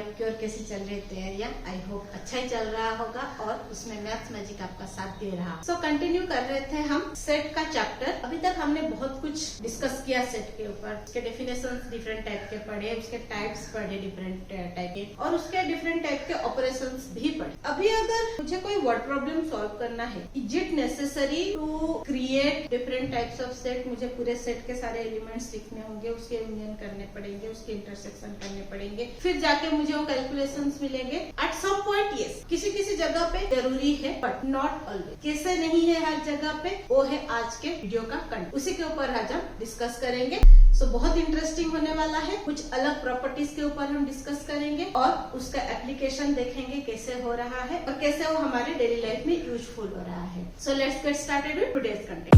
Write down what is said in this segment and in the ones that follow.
आपकी और कैसी चल रही है तैयारियां? आई होप अच्छा ही चल रहा होगा और उसमें मैथ्स मैजिक आपका साथ दे रहा। सो कंटिन्यू कर रहे थे हम सेट का चैप्टर। अभी तक हमने बहुत कुछ डिस्कस किया सेट के ऊपर, उसके डेफिनेशंस डिफरेंट टाइप के पढ़े, उसके टाइप्स पढ़े डिफरेंट टाइप के, और उसके डिफरेंट टाइप के ऑपरेशंस भी पढ़े। अभी अगर मुझे कोई वर्ड प्रॉब्लम सॉल्व करना है, is it necessary to create different types of set? मुझे पूरे सेट के सारे एलिमेंट्स लिखने होंगे, उसके यूनियन करने पड़ेंगे, उसके इंटरसेक्शन करने पड़ेंगे, फिर जाके मुझे वो कैलकुलेशंस मिलेंगे। एट सम पॉइंट यस, किसी किसी जगह पे जरूरी है, बट नॉट ऑलवेज। कैसे नहीं है हर जगह पे, वो है आज के वीडियो का कंटेंट। उसी के ऊपर आज हम डिस्कस करेंगे। सो बहुत इंटरेस्टिंग होने वाला है। कुछ अलग प्रॉपर्टीज के ऊपर हम डिस्कस करेंगे और उसका एप्लीकेशन देखेंगे कैसे हो रहा है और कैसे वो हमारे डेली लाइफ में यूजफुल हो रहा है। So let's get started with today's content.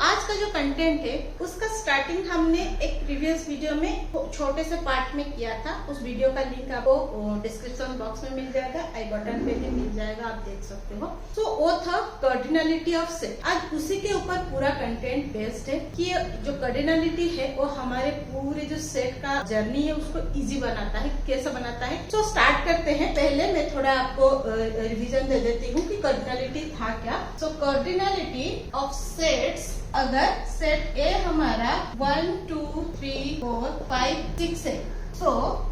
आज का जो कंटेंट है उसका स्टार्टिंग हमने एक प्रीवियस वीडियो में छोटे से पार्ट में किया था। उस वीडियो का लिंक आपको डिस्क्रिप्शन बॉक्स में मिल जाएगा, आई बटन पे भी मिल जाएगा, आप देख सकते हो। सो वो था कार्डिनलिटी ऑफ सेट। आज उसी के ऊपर पूरा कंटेंट बेस्ड है कि जो कार्डिनलिटी है वो हमारे पूरे जो सेट का जर्नी है उसको इजी बनाता है। कैसे बनाता है? सो स्टार्ट करते हैं। पहले मैं थोड़ा आपको रिविजन दे देती हूँ कि कार्डिनलिटी था क्या। सो कार्डिनलिटी ऑफ सेट्स, अगर सेट ए हमारा 1 2 3 4 5 6 है, तो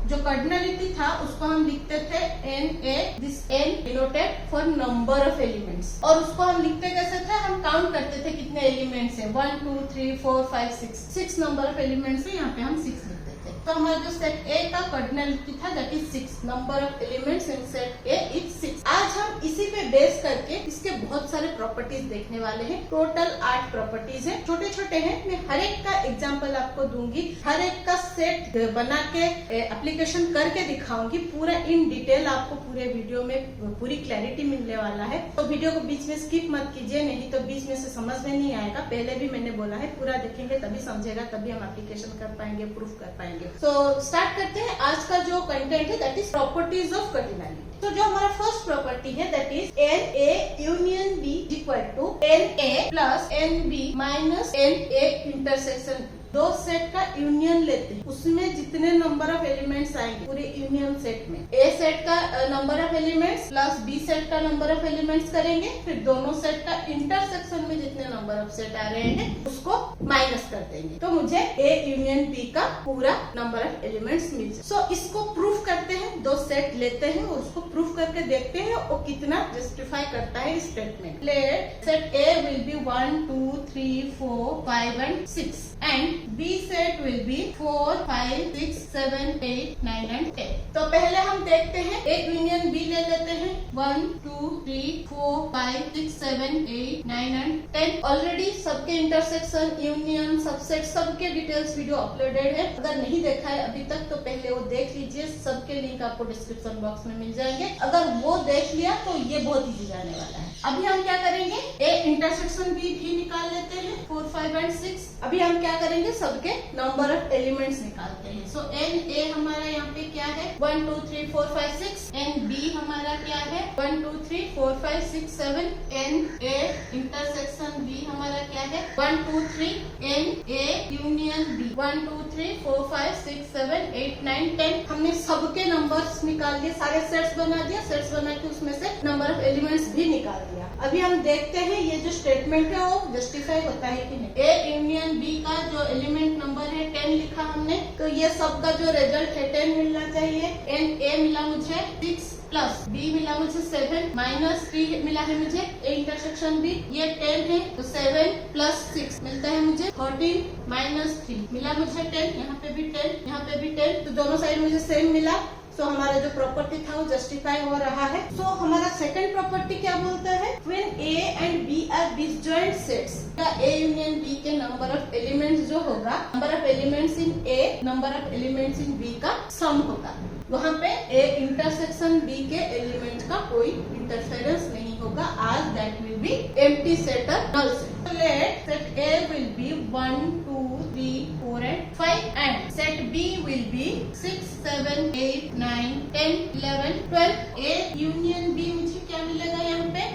जो कार्डिनलिटी था उसको हम लिखते थे NA, this N denoted for number of elements. और उसको हम लिखते कैसे थे? हम काउंट करते थे कितने एलिमेंट्स है, 1 2 3 4 5 6 नंबर ऑफ एलिमेंट्स है, यहाँ पे हम 6 लिखते थे। तो हमारा जो सेट ए का कार्डिनलिटी था that is 6, number of elements in set A is 6। आज हम इसी पे बेस करके इसके बहुत सारे प्रॉपर्टीज देखने वाले हैं। टोटल 8 प्रॉपर्टीज है, छोटे छोटे हैं। मैं हर एक का एग्जांपल आपको दूंगी, हर एक का सेट बना के एप्लीकेशन करके दिखाऊंगी। पूरा इन डिटेल आपको पूरे वीडियो में पूरी क्लैरिटी मिलने वाला है। तो वीडियो को बीच में स्किप मत कीजिए, नहीं तो बीच में से समझ में नहीं आएगा। पहले भी मैंने बोला है पूरा देखेंगे तभी समझेगा, तभी हम एप्लीकेशन कर पाएंगे, प्रूफ कर पाएंगे। तो स्टार्ट करते हैं। आज का जो कंटेंट है that is properties of cardinality. तो जो हमारा फर्स्ट प्रॉपर्टी है that is NA union B equal to NA plus NB minus NA intersection. दो सेट का यूनियन लेते हैं, उसमें जितने नंबर ऑफ एलिमेंट्स आएंगे पूरे यूनियन सेट में, A सेट का number of elements plus B set का नंबर ऑफ एलिमेंट्स करेंगे, फिर दोनों सेट का इंटरसेक्शन में जितने नंबर ऑफ सेट आ रहे हैं उसको माइनस कर देंगे, तो मुझे A यूनियन B का पूरा नंबर ऑफ एलिमेंट्स मिल जाए। सो इसको प्रूफ करते हैं। दो सेट लेते हैं और उसको प्रूफ करके देखते हैं वो कितना जस्टिफाई करता है statement. Let set A will be 1 2 3 4 5 and 6 and B set will be 4 5 6 7 8 9 and 10। तो पहले हम देखते हैं A यूनियन B ले लेते हैं। 1 2 3 4 5 6 7 8 9 and 10। ऑलरेडी सबके इंटरसेक्शन, यूनियन, सबसेट, सबके डिटेल्स वीडियो अपलोडेड है। अगर नहीं देखा है अभी तक तो पहले वो देख लीजिए, सबके लिंक आपको डिस्क्रिप्शन बॉक्स में मिल जाएंगे। अगर वो देख लिया तो ये बहुत इजी जाने वाला है। अभी हम क्या करेंगे, A इंटरसेक्शन B भी निकाल लेते हैं, 4 5 and 6। अभी हम क्या करेंगे, सबके नंबर ऑफ एलिमेंट्स निकालते हैं। सो NA हमारा यहाँ पे क्या है, 1 2 3 4 5 6। NB हमारा क्या है, 1 2 3 4 5 6 7। NA इंटरसेक्शन B हमारा क्या है, 1 2 3। NA union B 1 2 3 4 5 6 7 8 9 10। हमने सबके नंबर्स निकाल दिए, सारे सेट्स बना दिया, सेट्स बना के उसमें से नंबर ऑफ एलिमेंट्स भी निकाल दिया। अभी हम देखते हैं ये जो स्टेटमेंट है वो जस्टिफाई होता है कि नहीं। A यूनियन B का जो एलिमेंट नंबर है 10 लिखा हमने, तो ये सबका जो रिजल्ट है 10 मिलना चाहिए। NA मिला मुझे 6 प्लस B मिला मुझे 7 माइनस 3 मिला है मुझे A इंटरसेक्शन B, ये 10 है तो 7 प्लस 6 मिलता है मुझे 13 माइनस 3 मिला मुझे 10। यहाँ पे भी 10, यहाँ पे भी 10, तो दोनों साइड मुझे सेम मिला। तो हमारा जो प्रॉपर्टी था वो जस्टिफाई हो रहा है। तो हमारा सेकंड प्रॉपर्टी क्या बोलता है, when A and B are disjoint sets, A union B के नंबर ऑफ एलिमेंट्स जो होगा, number of elements in A, number of elements in B का सम होगा। वहाँ पे A इंटरसेक्शन B के एलिमेंट का कोई इंटरफेरेंस नहीं होगा, आज that will be empty set और null set. Let set A will be 1 2 3 4 and 5 and set B will be 6 7 8 9 10 11 12। A union B मुझे क्या मिलेगा यहाँ पे,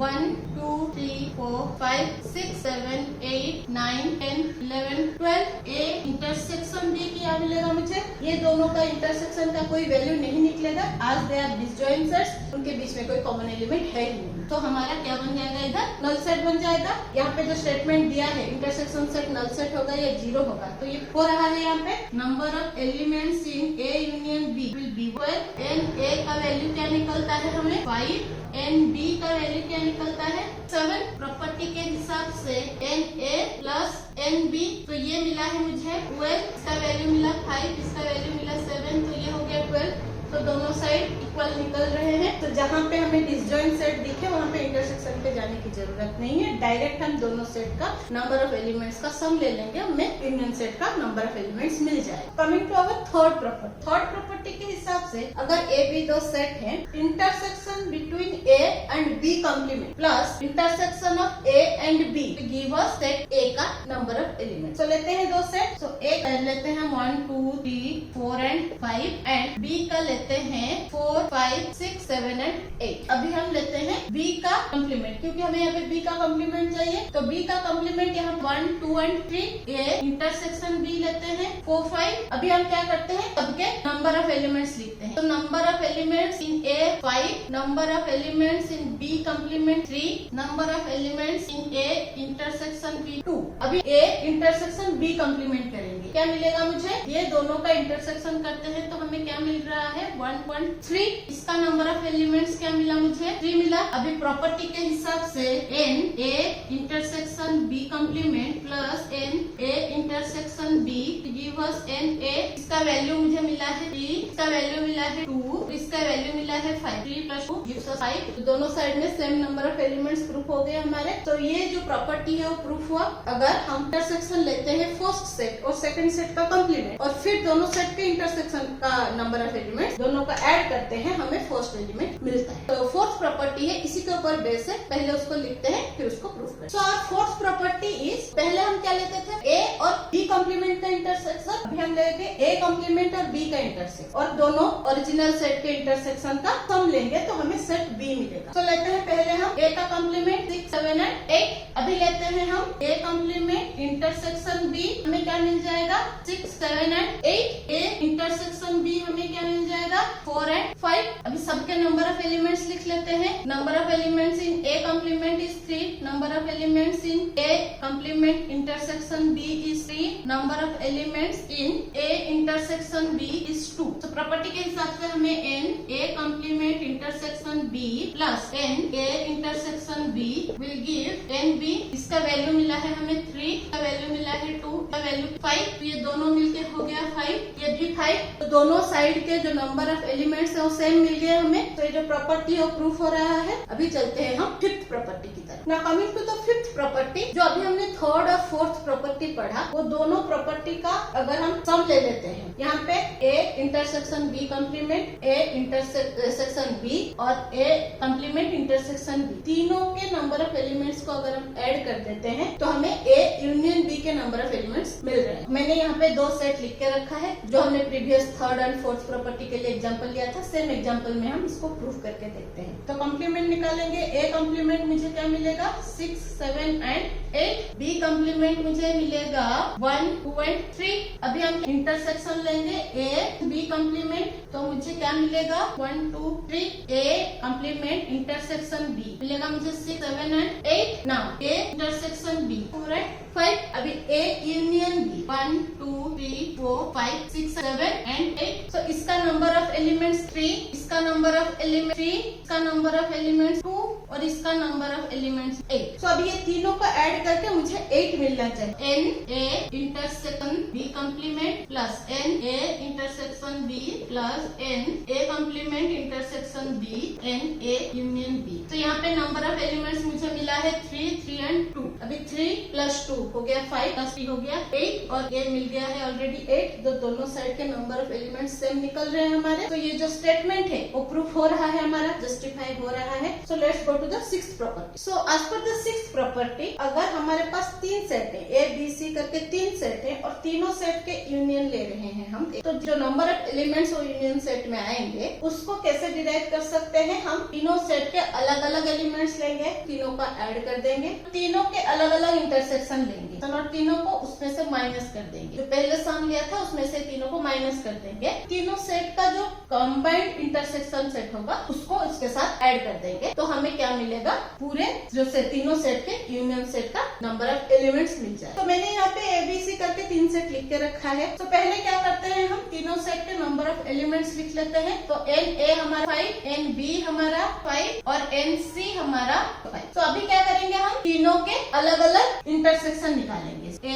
1 2 3 4 5 6 7 8 9 10 11 12 ए इंटरसेक्शन बी क्या मिलेगा मुझे? ये दोनों का इंटरसेक्शन का कोई वैल्यू नहीं निकलेगा आज दे आर डिसजॉइंट सेट्स, उनके बीच में कोई कॉमन एलिमेंट है ही नहीं। तो हमारा क्या बन जाएगा? इधर नल सेट बन जाएगा। यहाँ पे जो स्टेटमेंट दिया है इंटरसेक्शन सेट नल सेट होगा या 0 होगा, तो ये हो रहा है यहाँ पे number of elements in A union B will be equal N A का वैल्यू क्या निकलता है हमें 5, एन बी का वैल्यू क्या निकलता है 7। प्रॉपर्टी के हिसाब से N A plus N B, तो ये मिला है मुझे 12, इसका वैल्यू मिला 5, इसका वैल्यू मिला 7, तो ये हो गया 12। तो दोनों साइड इक्वल निकल रहे हैं। तो जहाँ पे हमें डिसजॉइंट सेट दिखे वहाँ पे इंटरसेक्शन पे जाने की जरूरत नहीं है, डायरेक्ट हम दोनों सेट का नंबर ऑफ एलिमेंट्स का सम ले लेंगे, हमें यूनियन सेट का नंबर ऑफ एलिमेंट्स मिल जाएगा। Coming to our third property के हिसाब से अगर ए बी दो सेट है, intersection between A and B complement plus intersection of A and B give us set A का नंबर ऑफ एलिमेंट। तो लेते हैं दो सेट, तो ए लेते हैं 1 2 3 4 एंड 5 एंड बी का लेते हैं 4 5 6 7 एंड 8। अभी हम लेते हैं बी का कॉम्प्लीमेंट, क्योंकि हमें यहाँ पे बी का कॉम्प्लीमेंट चाहिए। तो बी का कॉम्प्लीमेंट यहाँ 1 2 एंड 3 ए इंटरसेक्शन बी लेते हैं 4 5। अभी हम क्या करते हैं सबके नंबर ऑफ एलिमेंट्स लिखते हैं। तो number of elements in A 5, number of elements in B complement 3, number of elements in A intersection B 2। अभी ए इंटरसेक्शन बी कॉम्प्लीमेंट करेंगे, क्या मिलेगा मुझे? ये दोनों का इंटरसेक्शन करते हैं तो हमें क्या मिल रहा है 1 1 3। इसका नंबर ऑफ एलिमेंट्स क्या मिला मुझे? 3 मिला। अभी प्रॉपर्टी के हिसाब से N A intersection B complement plus N A intersection B give us N A. इसका वैल्यू मुझे मिला है 3, इसका वैल्यू मिला है 2, इसका वैल्यू मिला है 5। 3 प्लस 2 गिव्स अस 5। तो दोनों साइड में same number of elements proof हो गए हमारे। तो ये जो प्रॉपर्टी है वो प्रूफ हुआ। अगर हम इंटरसेक्शन लेते हैं फर्स्ट सेट और सेकंड सेट का कॉम्प्लीमेंट और फिर दोनों सेट के इंटरसेक्शन का नंबर ऑफ एलिमेंट्स दोनों का ऐड करते हैं, हमें फर्स्ट एलिमेंट मिलता है। तो फोर्थ प्रॉपर्टी है, इसी के ऊपर बेस है, पहले उसको लिखते हैं फिर उसको प्रूफ करते हैं। So our fourth property is, पहले हम क्या लेते थे ए और बी कॉम्प्लीमेंट का इंटरसेक्शन, अभी हम लेंगे ए कॉम्प्लीमेंट और बी का इंटरसेक्शन और दोनों ओरिजिनल सेट के इंटरसेक्शन का सम लेंगे तो हमें सेट बी मिलेगा। तो लेते हैं पहले हम ए का कॉम्प्लीमेंट 6 7 एंड 8। अभी लेते हैं हम ए कॉम्प्लीमेंट इंटरसेक्शन बी, हमें क्या मिल जाएगा 6 7 एंड 8। ए इंटरसेक्शन बी हमें क्या मिल जाएगा 4 एंड 5। अभी सबके नंबर ऑफ एलिमेंट्स लिख लेते हैं। Number of elements in A complement is 3, number of elements in A complement intersection B is 3, number of elements in A intersection B is 2। तो property के हिसाब से हमें N A complement intersection B plus N A intersection B will give N B. इसका value मिला है हमें 3, का वैल्यू मिला है 2, का वैल्यू 5। तो ये दोनों मिलके हो गया 5, ये भी 5। तो दोनों साइड के जो नंबर ऑफ एलिमेंट्स है वो सेम मिल गए हमें। तो ये जो प्रॉपर्टी है वो प्रूफ हो रहा है। अभी चलते हैं हम फिफ्थ प्रॉपर्टी की तरफ। Now coming to the fifth property, जो अभी हमने थर्ड और फोर्थ प्रॉपर्टी पढ़ा, वो दोनों प्रॉपर्टी का अगर हम सम ले लेते हैं, यहाँ पे A intersection B complement, A intersection B और ए कॉम्प्लीमेंट इंटरसेक्शन बी, तीनों के नंबर ऑफ एलिमेंट्स को अगर हम ऐड कर देते हैं तो हमें ए यूनियन बी के नंबर ऑफ एलिमेंट्स मिल रहे हैं। मैंने यहाँ पे दो सेट लिख के रखा है जो हमने previous third and fourth property के लिए एग्जांपल लिया था। सेम एग्जांपल में हम इसको प्रूफ करके देखते हैं। तो कॉम्प्लीमेंट निकालेंगे, ए कॉम्प्लीमेंट मुझे क्या मिलेगा 6 7 एंड 8, बी कॉम्प्लीमेंट मुझे मिलेगा 1 2 एंड 3। अभी हम इंटरसेक्शन लेंगे ए बी कॉम्प्लीमेंट, तो मुझे क्या मिलेगा 1 2 3। ए कॉम्प्लीमेंट इंटरसेक्शन बी मिलेगा मुझे 6 7 and 8। Now A intersection B 4 and 5। अभी ए यूनियन बी 1 2 3 4 5 6 7 एंड 8। तो इसका नंबर ऑफ एलिमेंट्स 3, इसका नंबर ऑफ एलिमेंट 3, इसका नंबर ऑफ एलिमेंट्स 2 और इसका नंबर ऑफ एलिमेंट्स 8। तो अभी ये तीनों को ऐड करके मुझे 8 मिलना चाहिए। N A intersection B complement plus N A intersection B plus N A complement intersection B N A union B. तो यहाँ पे नंबर ऑफ एलिमेंट्स मुझे मिला है 3 3 एंड 2। अभी 3 प्लस 2 हो गया 5 प्लस 3 हो गया 8 और ये मिल गया है ऑलरेडी 8। तो दोनों साइड के नंबर ऑफ एलिमेंट्स सेम निकल रहे हैं हमारे। तो ये जो स्टेटमेंट है वो प्रूफ हो रहा है, हमारा जस्टिफाई हो रहा है। So let's go to the sixth property. So as per the sixth property, अगर हमारे पास 3 सेट है, ए बी सी करके 3 सेट है और तीनों सेट के यूनियन ले रहे हैं हम, तो जो नंबर ऑफ एलिमेंट्स वो यूनियन सेट में आएंगे उसको कैसे डिराइव चेक कर सकते हैं, हम तीनों सेट के अलग अलग एलिमेंट्स लेंगे, तीनों का ऐड कर देंगे, तीनों के अलग अलग इंटरसेक्शन लेंगे, तो तीनों को उसमें से माइनस कर देंगे। जो पहले सम लिया था उसमें से तीनों को माइनस कर देंगे। तीनों सेट का जो कंबाइंड इंटरसेक्शन सेट होगा उसको इसके साथ ऐड कर देंगे, तो हमें क्या मिलेगा, पूरे जो तीनों सेट के यूनियन सेट का नंबर ऑफ एलिमेंट्स मिल जाए। तो मैंने यहाँ पे ABC करके 3 सेट लिख के रखा है। तो पहले क्या करते हैं, हम तीनों सेट के नंबर ऑफ एलिमेंट्स लिख लेते हैं। तो NA हमारा 5, NB हमारा 5 और NC हमारा 5। तो अभी क्या करेंगे, हम तीनों के अलग अलग इंटरसेक्शन निकालेंगे। A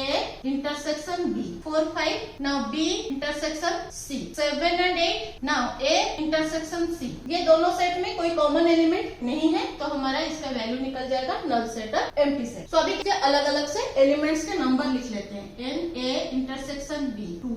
intersection B, 4, 5, now B intersection C, 7 and 8, now A intersection C। ये दोनों सेट में कोई कॉमन एलिमेंट नहीं है, तो हमारा इसका वैल्यू निकल जाएगा नल सेट और एम्प्टी सेट। तो अभी अलग अलग से एलिमेंट्स के नंबर लिख लेते हैं। NA intersection B 2,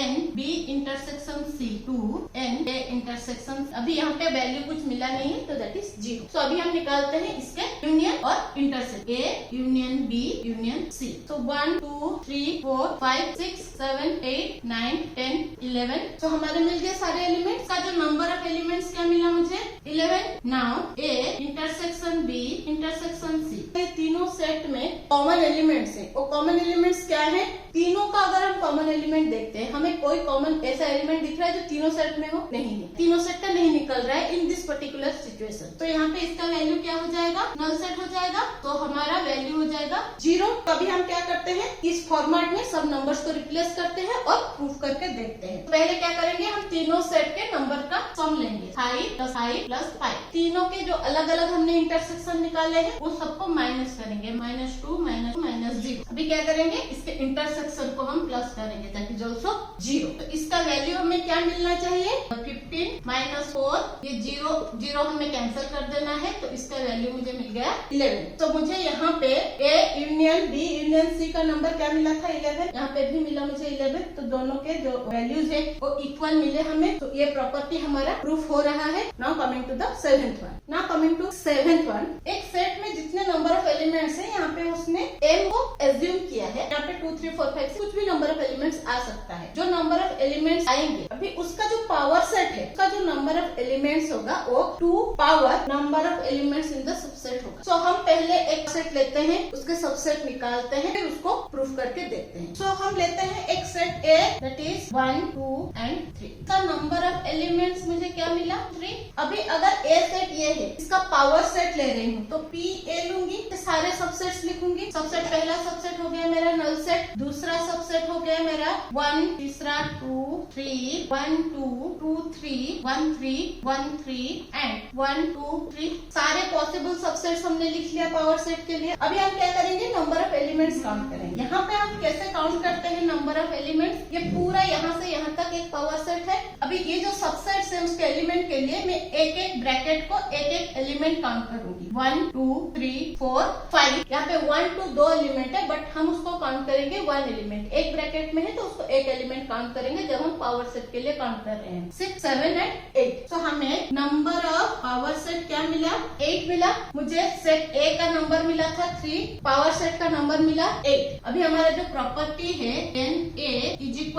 NB intersection C 2, NA intersection, अभी यहाँ पे वैल्यू कुछ मिला नहीं है तो दैट इज 0। तो अभी हम निकालते हैं इसके यूनियन और intersect, A union B union C। तो 1, 2, 3, 4, 5, 6, 7, 8, 9, 10, 11। तो हमारे मिल गए सारे एलिमेंट्स का जो नंबर ऑफ एलिमेंट्स क्या मिला मुझे, 11। Now A intersection B intersection C, तीनों सेट में कॉमन एलिमेंट्स है। वो कॉमन एलिमेंट्स क्या है, तीनों का अगर हम कॉमन एलिमेंट देखते हैं, हमें कोई कॉमन ऐसा एलिमेंट दिख रहा है जो तीनों सेट में हो, नहीं है, तीनों सेट का नहीं निकल रहा है इन दिस पर्टिकुलर सिचुएशन। तो यहाँ पे इसका वैल्यू क्या हो जाएगा, नल सेट हो जाएगा, तो हमारा वैल्यू हो जाएगा 0। तो अभी हम क्या करते हैं, इस फॉर्मेट में सब नंबर्स को रिप्लेस करते हैं और प्रूफ करके देखते हैं। तो पहले क्या करेंगे, हम तीनों सेट के नंबर का सम लेंगे, 5 + 5 + 5। तीनों के जो अलग अलग हमने इंटरसेक्शन निकाले हैं वो सबको माइनस करेंगे, -2 -0। अभी क्या करेंगे, इसके इंटरसेक्शन को हम प्लस करेंगे, दैट इज ऑल्सो 0। तो इसका वैल्यू हमें क्या मिलना चाहिए, 15 - 4, ये 0 हमें कैंसिल कर देना है, तो इसका वैल्यू मुझे मिल गया 11। तो मुझे यहाँ पे A union B union C का नंबर क्या मिला था, 11। यहाँ पे भी मिला मुझे 11। तो दोनों के जो वैल्यूज है वो इक्वल मिले हमें, तो ये प्रॉपर्टी हमारा प्रूफ हो रहा है। Now coming to the 7th one. Now coming to 7th one, एक सेट में जितने नंबर ऑफ एलिमेंट्स है, यहाँ पे उसने M को एज्यूम किया है। यहाँ पे 2, 3, 4, 5 कुछ भी नंबर ऑफ एलिमेंट्स आ सकता है। जो नंबर ऑफ एलिमेंट्स आएंगे, अभी उसका जो पावर सेट है, उसका जो नंबर ऑफ एलिमेंट्स होगा वो 2 power number of elements in the subset होगा। सो हम पहले एक सेट लेते हैं, उसके सबसेट निकालते हैं, फिर उसको प्रूफ करके देखते हैं। सो हम लेते हैं एक set A, that is 1, 2 and 3। इसका नंबर ऑफ एलिमेंट्स मुझे क्या मिला, 3। अभी अगर A सेट ये है, इसका पावर सेट ले रही हूँ, तो PA लूंगी, सारे सबसेट्स लिखूंगी। सबसेट, पहला सबसेट हो गया मेरा नल सेट, दूसरा सबसेट हो गया मेरा 1, तीसरा 2, 3, 1, 2, 2, 3, 1, 3, 1, 3 एंड 1, 2, 3। सारे पॉसिबल सबसेट्स हमने लिख लिया पावर सेट के लिए। अभी हम क्या करेंगे, नंबर ऑफ एलिमेंट्स काउंट करेंगे। यहाँ पे हम कैसे काउंट करते हैं नंबर ऑफ एलिमेंट्स, ये पूरा यहाँ से यहाँ तक एक पावर सेट है। अभी ये जो सबसेट्स है उसके एलिमेंट के लिए मैं एक एक ब्रैकेट को एक एक एलिमेंट काउंट करूंगी। 1, 2, 3, 4, 5। यहाँ पे 1, 2 2 एलिमेंट है, बट हम उसको काउंट करेंगे 1 एलिमेंट। एक ब्रैकेट में है तो उसको एक एलिमेंट काउंट करेंगे जब हम पावर सेट के लिए काउंट कर रहे हैं। 6, 7 and 8। तो हमें नंबर ऑफ पावर सेट क्या मिला, 8 मिला। मुझे सेट A का नंबर मिला था 3, पावर सेट का नंबर मिला 8। अभी हमारा जो प्रॉपर्टी है NA =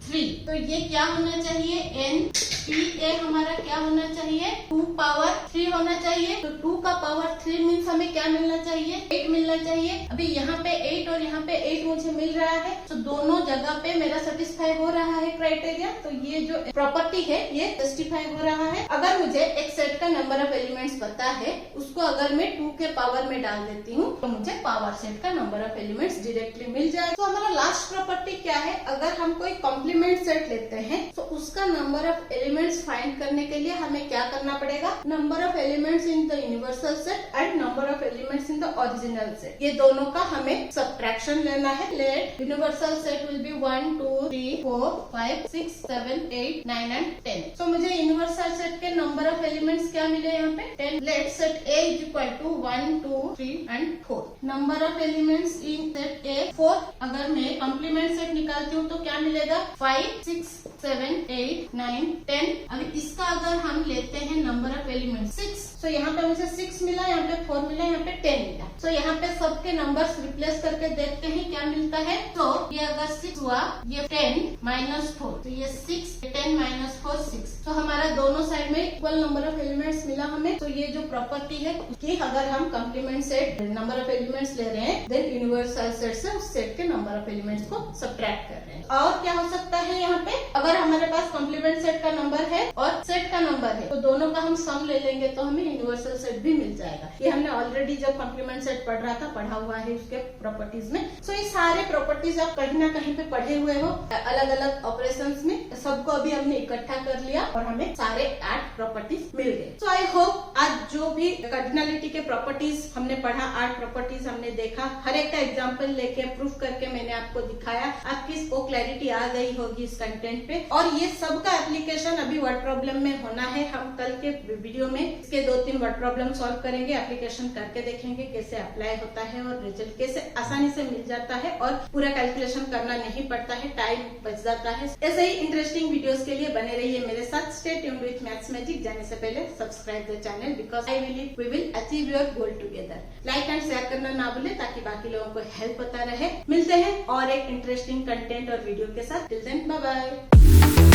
3, तो ये क्या होना चाहिए, NPA हमारा क्या होना चाहिए, 2 पावर 3 होना चाहिए। तो 2 का पावर 3 मीन्स हमें क्या मिलना चाहिए, 8 मिलना चाहिए। अभी यहाँ पे 8 और यहाँ पे 8 मुझे मिल रहा है, तो दोनों जगह पे मेरा सेटिस्फाई हो रहा है क्राइटेरिया। तो ये जो प्रॉपर्टी है ये जस्टिफाई हो रहा है। अगर मुझे एक सेट का नंबर ऑफ एलिमेंट्स पता है, उसको अगर मैं 2 के पावर में डाल देती हूँ, तो मुझे पावर सेट का नंबर ऑफ एलिमेंट्स डायरेक्टली मिल जाए। तो हमारा लास्ट प्रॉपर्टी क्या है, अगर हम कोई कॉम्प्लीमेंट सेट लेते हैं तो उसका नंबर ऑफ एलिमेंट्स फाइंड करने के लिए हमें क्या करना पड़ेगा, number of elements in the universal set and number of elements in the original set, ये दोनों का हमें सब्ट्रैक्शन लेना है। Let universal set will be 1, 2, 3, 4, 5, 6, 7, 8, 9 and 10। तो मुझे यूनिवर्सल सेट के नंबर ऑफ एलिमेंट्स क्या मिले यहाँ पे, 10। Let set A = 1, 2, 3 and 4। Number of elements in set A 4। अगर मैं कॉम्प्लीमेंट सेट निकालती हूँ तो क्या मिलेगा, 5, 6, 7, 8, 9, 10। अभी इसका अगर हम लेते हैं नंबर ऑफ एलिमेंट्स 6, सो यहाँ पे मुझे 6 मिला, यहाँ पे 4 मिला, यहाँ पे 10 मिला। सो यहाँ पे सबके नंबर्स रिप्लेस करके देखते हैं क्या मिलता है। तो ये अगर 6 हुआ, ये 10 माइनस 4, तो ये 6, 10 माइनस 4 6। तो हमारा दोनों साइड में इक्वल नंबर ऑफ एलिमेंट्स मिला हमें। तो ये जो प्रॉपर्टी है कि अगर हम complement set number of elements ले रहे हैं, देन यूनिवर्सल सेट से उस सेट के नंबर ऑफ एलिमेंट्स को सब्ट्रैक्ट कर रहे हैं। और क्या हो सकता है यहाँ पे, अगर हमारे पास कॉम्प्लीमेंट सेट का नंबर है और सेट का नंबर है, तो दोनों का हम सम ले लेंगे तो हमें यूनिवर्सल सेट भी मिल जाएगा। ये हमने ऑलरेडी जब कॉम्प्लीमेंट सेट पढ़ रहा था, पढ़ा हुआ है उसके प्रॉपर्टीज में। सो ये सारे प्रॉपर्टीज आप कहीं ना कहीं पे पढ़े हुए हो अलग अलग ऑपरेशंस में, सबको अभी हमने इकट्ठा कर लिया और हमें सारे 8 प्रॉपर्टीज मिल गए। सो आई होप आज जो भी कार्डिनलिटी के प्रॉपर्टीज हमने पढ़ा, 8 प्रॉपर्टीज हमने देखा, हर एक का एग्जाम्पल लेके प्रूफ करके मैंने आपको दिखाया, आपकी वो क्लैरिटी आ गई होगी इस कंटेंट पे। और ये सब का एप्लीकेशन अभी वर्ड प्रॉब्लम में होना है। हम कल के वीडियो में इसके 2-3 वर्ड प्रॉब्लम सॉल्व करेंगे, एप्लीकेशन करके देखेंगे कैसे अप्लाई होता है और रिजल्ट कैसे आसानी से मिल जाता है और पूरा कैलकुलेशन करना नहीं पड़ता है, टाइम बच जाता है। ऐसे ही इंटरेस्टिंग वीडियोस के लिए बने रहिए मेरे साथ। Stay tuned with maths magic. जाने से पहले subscribe the channel, because I believe we will achieve your goal together. Like and share करना ना भूले ताकि बाकी लोगों को हेल्प होता रहे। मिलते हैं और एक इंटरेस्टिंग कंटेंट और वीडियो के साथ। Till then bye bye.